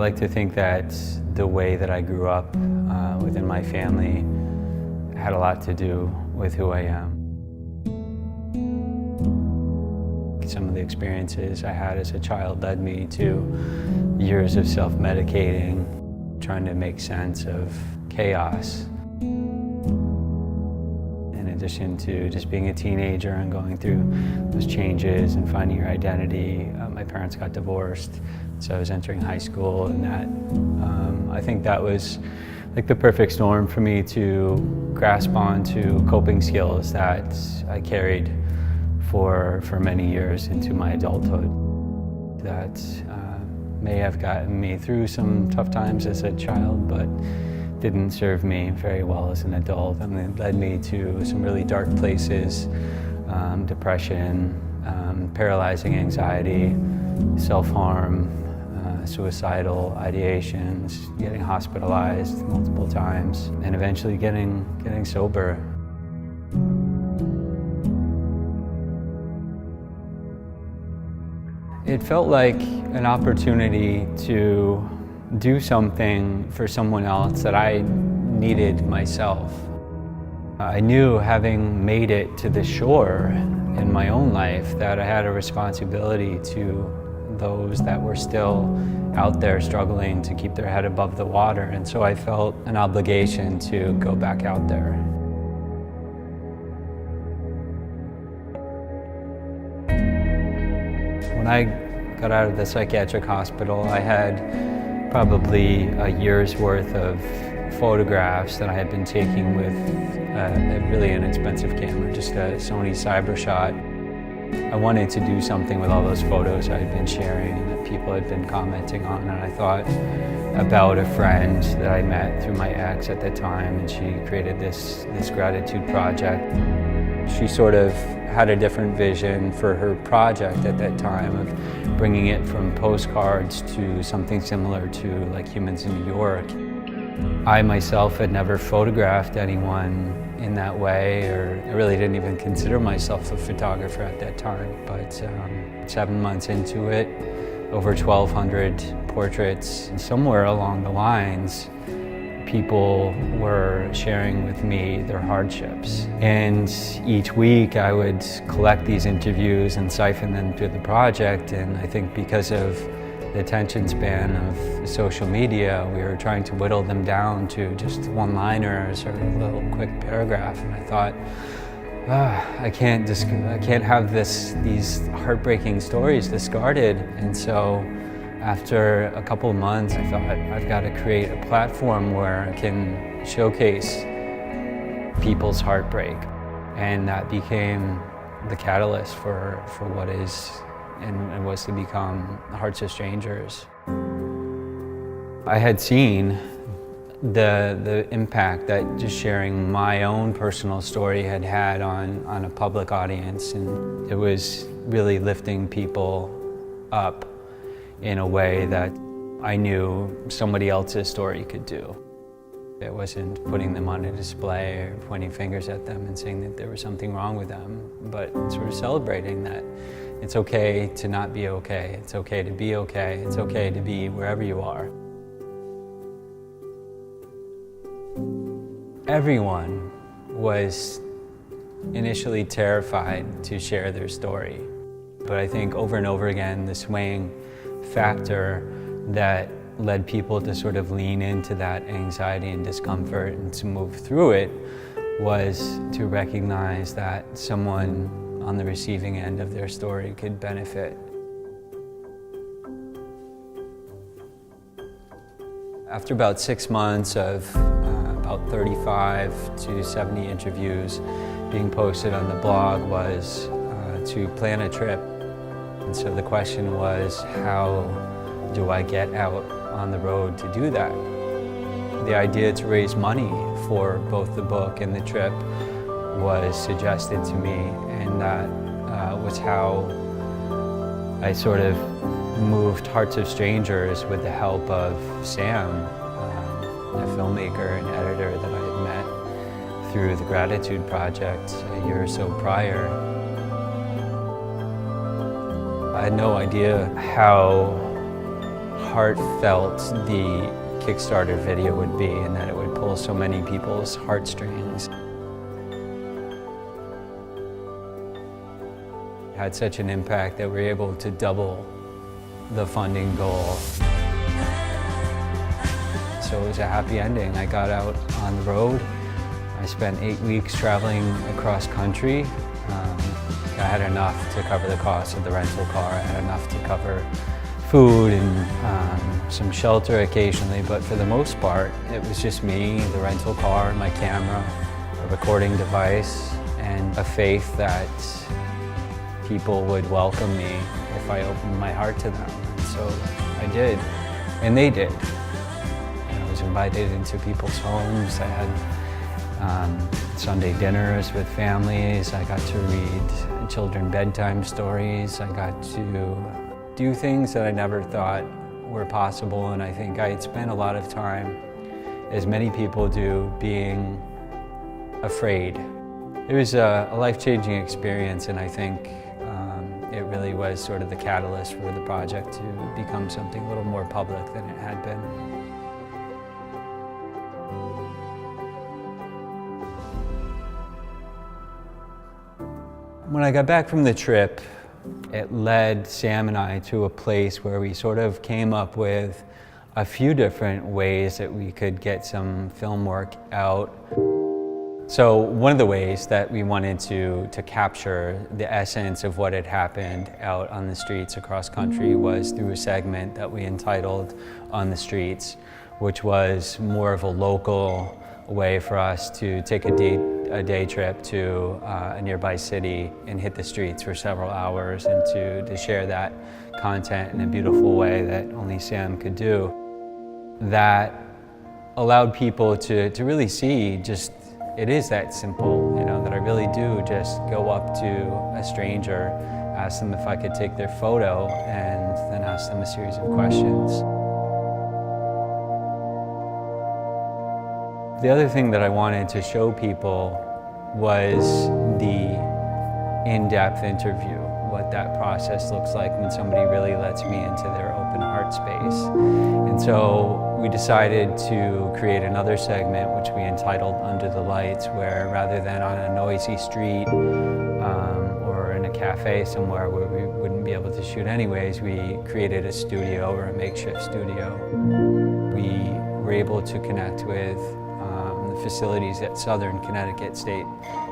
like to think that the way that I grew up within my family had a lot to do with who I am. Some of the experiences I had as a child led me to years of self-medicating, trying to make sense of chaos. In addition to just being a teenager and going through those changes and finding your identity, my parents got divorced, so I was entering high school, and I think that was like the perfect storm for me to grasp onto coping skills that I carried for many years into my adulthood that may have gotten me through some tough times as a child, but didn't serve me very well as an adult. I mean, it led me to some really dark places, depression, paralyzing anxiety, self-harm, suicidal ideations, getting hospitalized multiple times, and eventually getting sober. It felt like an opportunity to do something for someone else that I needed myself. I knew, having made it to the shore in my own life, that I had a responsibility to those that were still out there struggling to keep their head above the water, and so I felt an obligation to go back out there. When I got out of the psychiatric hospital, I had probably a year's worth of photographs that I had been taking with a really inexpensive camera, just a Sony CyberShot. I wanted to do something with all those photos I had been sharing and that people had been commenting on, and I thought about a friend that I met through my ex at the time, and she created this gratitude project. She sort of had a different vision for her project at that time of bringing it from postcards to something similar to like Humans in New York. I myself had never photographed anyone in that way, or I really didn't even consider myself a photographer at that time. But 7 months into it, over 1,200 portraits, and somewhere along the lines, people were sharing with me their hardships. And each week I would collect these interviews and siphon them through the project, and I think because of the attention span of social media, we were trying to whittle them down to just one-liners or a little quick paragraph, and I thought, I can't have these heartbreaking stories discarded. And so after a couple of months, I thought, I've got to create a platform where I can showcase people's heartbreak. And that became the catalyst for what is and was to become Hearts of Strangers. I had seen the impact that just sharing my own personal story had on a public audience, and it was really lifting people up in a way that I knew somebody else's story could do. It wasn't putting them on a display or pointing fingers at them and saying that there was something wrong with them, but sort of celebrating that it's okay to not be okay. It's okay to be okay. It's okay to be wherever you are. Everyone was initially terrified to share their story, but I think over and over again, the swaying factor that led people to sort of lean into that anxiety and discomfort and to move through it was to recognize that someone on the receiving end of their story could benefit. After about 6 months of about 35 to 70 interviews being posted on the blog was to plan a trip. And so the question was, how do I get out on the road to do that? The idea to raise money for both the book and the trip was suggested to me, and that was how I sort of moved Hearts of Strangers with the help of Sam, a filmmaker and editor that I had met through the Gratitude Project a year or so prior. I had no idea how heartfelt the Kickstarter video would be, and that it would pull so many people's heartstrings. It had such an impact that we were able to double the funding goal. So it was a happy ending. I got out on the road. I spent 8 weeks traveling across country. I had enough to cover the cost of the rental car. I had enough to cover food and some shelter occasionally, but for the most part, it was just me, the rental car, my camera, a recording device, and a faith that people would welcome me if I opened my heart to them. And so I did, and they did. I was invited into people's homes. I had Sunday dinners with families. I got to read children bedtime stories. I got to do things that I never thought were possible, and I think I had spent a lot of time, as many people do, being afraid. It was a life-changing experience, and I think it really was sort of the catalyst for the project to become something a little more public than it had been. When I got back from the trip, it led Sam and I to a place where we sort of came up with a few different ways that we could get some film work out. So one of the ways that we wanted to capture the essence of what had happened out on the streets across country was through a segment that we entitled On the Streets, which was more of a local way for us to take a day trip to a nearby city and hit the streets for several hours, and to share that content in a beautiful way that only Sam could do. That allowed people to really see just, it is that simple, you know, that I really do just go up to a stranger, ask them if I could take their photo, and then ask them a series of questions. The other thing that I wanted to show people was the in-depth interview, what that process looks like when somebody really lets me into their open heart space. And so we decided to create another segment, which we entitled Under the Lights, where rather than on a noisy street or in a cafe somewhere where we wouldn't be able to shoot anyways, we created a studio, or a makeshift studio. We were able to connect with the facilities at Southern Connecticut State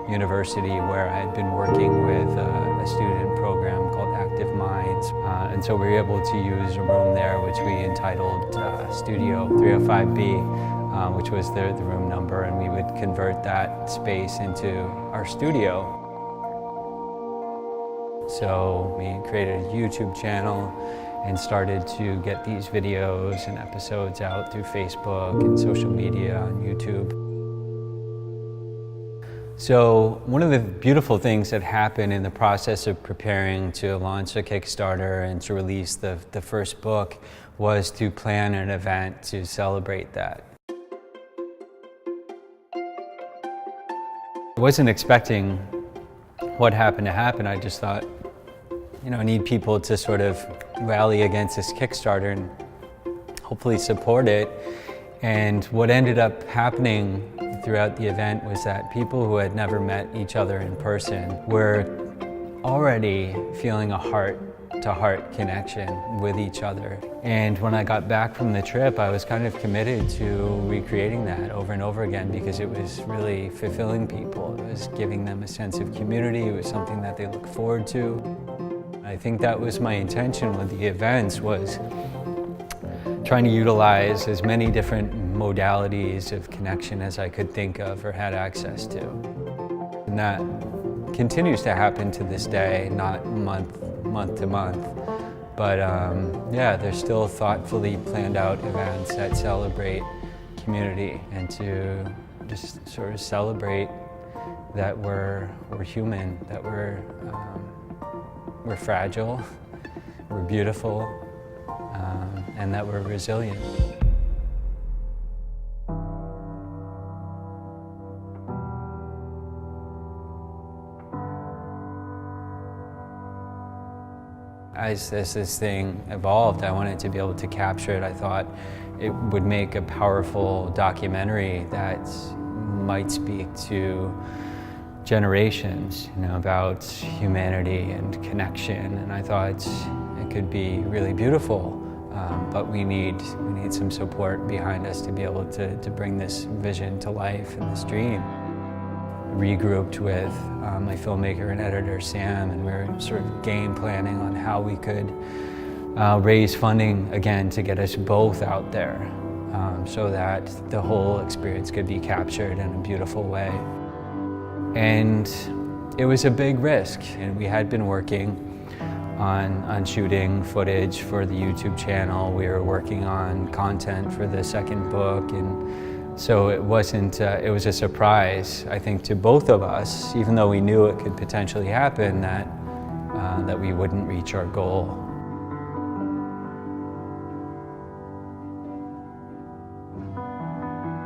University, where I had been working with a student program called Active Minds. And so we were able to use a room there, which we entitled Studio 305B, which was the room number, and we would convert that space into our studio. So we created a YouTube channel and started to get these videos and episodes out through Facebook and social media on YouTube. So one of the beautiful things that happened in the process of preparing to launch a Kickstarter and to release the first book was to plan an event to celebrate that. I wasn't expecting what happened to happen. I just thought, you know, I need people to sort of rally against this Kickstarter and hopefully support it. And what ended up happening throughout the event was that people who had never met each other in person were already feeling a heart-to-heart connection with each other. And when I got back from the trip, I was kind of committed to recreating that over and over again, because it was really fulfilling people. It was giving them a sense of community. It was something that they look forward to. I think that was my intention with the events, was trying to utilize as many different modalities of connection as I could think of or had access to. And that continues to happen to this day, not month to month. But yeah, there's still thoughtfully planned out events that celebrate community and to just sort of celebrate that we're human, that we're fragile, we're beautiful, and that we're resilient. As this thing evolved, I wanted to be able to capture it. I thought it would make a powerful documentary that might speak to generations, about humanity and connection. And I thought it could be really beautiful, but we need some support behind us to be able to bring this vision to life and this dream. Regrouped with my filmmaker and editor Sam, and we were sort of game planning on how we could raise funding again to get us both out there, so that the whole experience could be captured in a beautiful way. And it was a big risk, and we had been working on shooting footage for the YouTube channel. We were working on content for the second book, and so it was a surprise, I think, to both of us, even though we knew it could potentially happen, that we wouldn't reach our goal.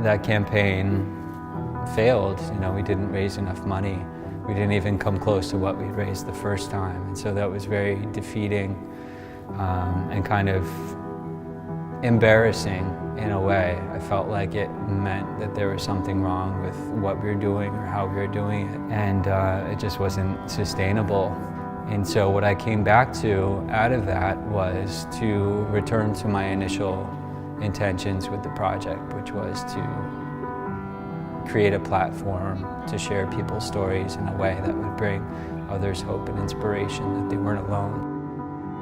That campaign failed. We didn't raise enough money. We didn't even come close to what we'd raised the first time. And so that was very defeating and kind of embarrassing in a way. I felt like it meant that there was something wrong with what we were doing or how we were doing it. And it just wasn't sustainable. And so what I came back to out of that was to return to my initial intentions with the project, which was to create a platform to share people's stories in a way that would bring others hope and inspiration, that they weren't alone.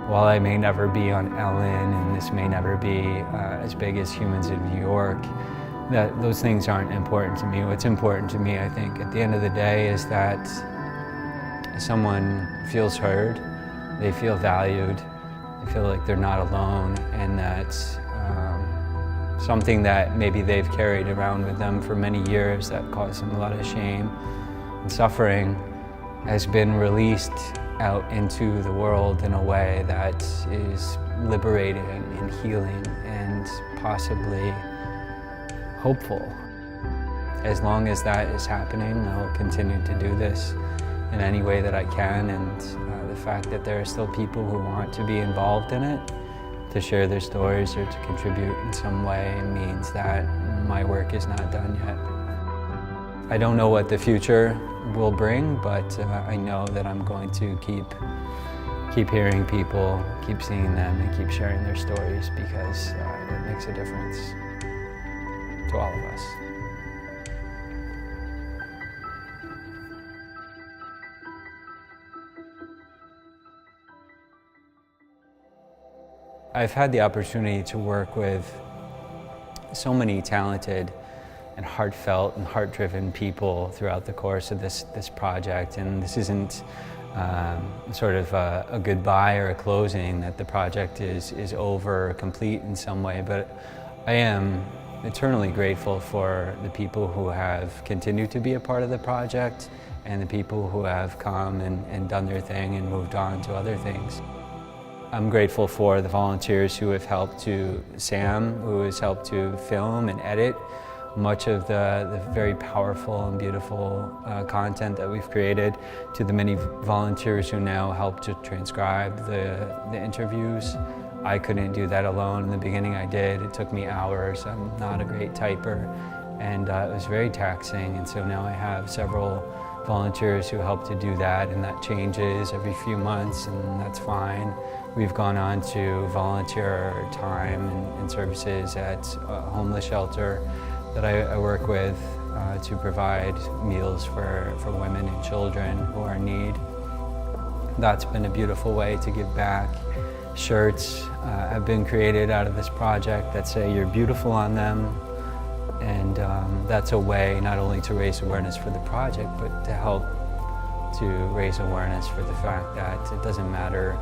While I may never be on Ellen, and this may never be as big as Humans in New York, those things aren't important to me. What's important to me, I think, at the end of the day, is that someone feels heard, they feel valued, they feel like they're not alone, and that something that maybe they've carried around with them for many years that caused them a lot of shame and suffering has been released out into the world in a way that is liberating and healing and possibly hopeful. As long as that is happening, I'll continue to do this in any way that I can, and the fact that there are still people who want to be involved in it, to share their stories or to contribute in some way, means that my work is not done yet. I don't know what the future will bring, but I know that I'm going to keep hearing people, keep seeing them, and keep sharing their stories, because it makes a difference to all of us. I've had the opportunity to work with so many talented and heartfelt and heart-driven people throughout the course of this project, and this isn't sort of a goodbye or a closing, that the project is over or complete in some way, but I am eternally grateful for the people who have continued to be a part of the project and the people who have come and done their thing and moved on to other things. I'm grateful for the volunteers who have helped Sam, who has helped to film and edit much of the very powerful and beautiful content that we've created, to the many volunteers who now help to transcribe the interviews. I couldn't do that alone. In the beginning I did. It took me hours. I'm not a great typer, and it was very taxing, and so now I have several volunteers who help to do that, and that changes every few months, and that's fine. We've gone on to volunteer time and services at a homeless shelter that I work with to provide meals for women and children who are in need. That's been a beautiful way to give back. Shirts have been created out of this project that say "You're beautiful" on them, and that's a way not only to raise awareness for the project, but to help to raise awareness for the fact that it doesn't matter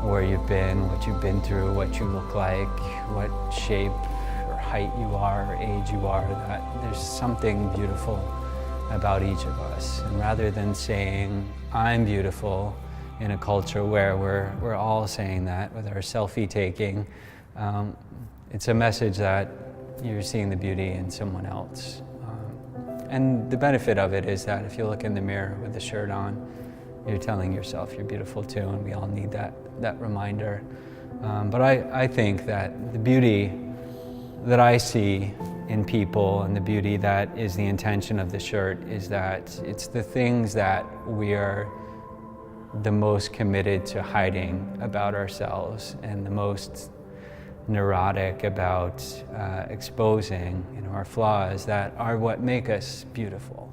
where you've been, what you've been through, what you look like, what shape or height you are or age you are, that there's something beautiful about each of us. And rather than saying, "I'm beautiful," in a culture where we're all saying that with our selfie taking, it's a message that you're seeing the beauty in someone else. And the benefit of it is that if you look in the mirror with the shirt on, you're telling yourself you're beautiful too, and we all need that reminder. But I think that the beauty that I see in people and the beauty that is the intention of the shirt is that it's the things that we are the most committed to hiding about ourselves and the most neurotic about exposing, our flaws, that are what make us beautiful.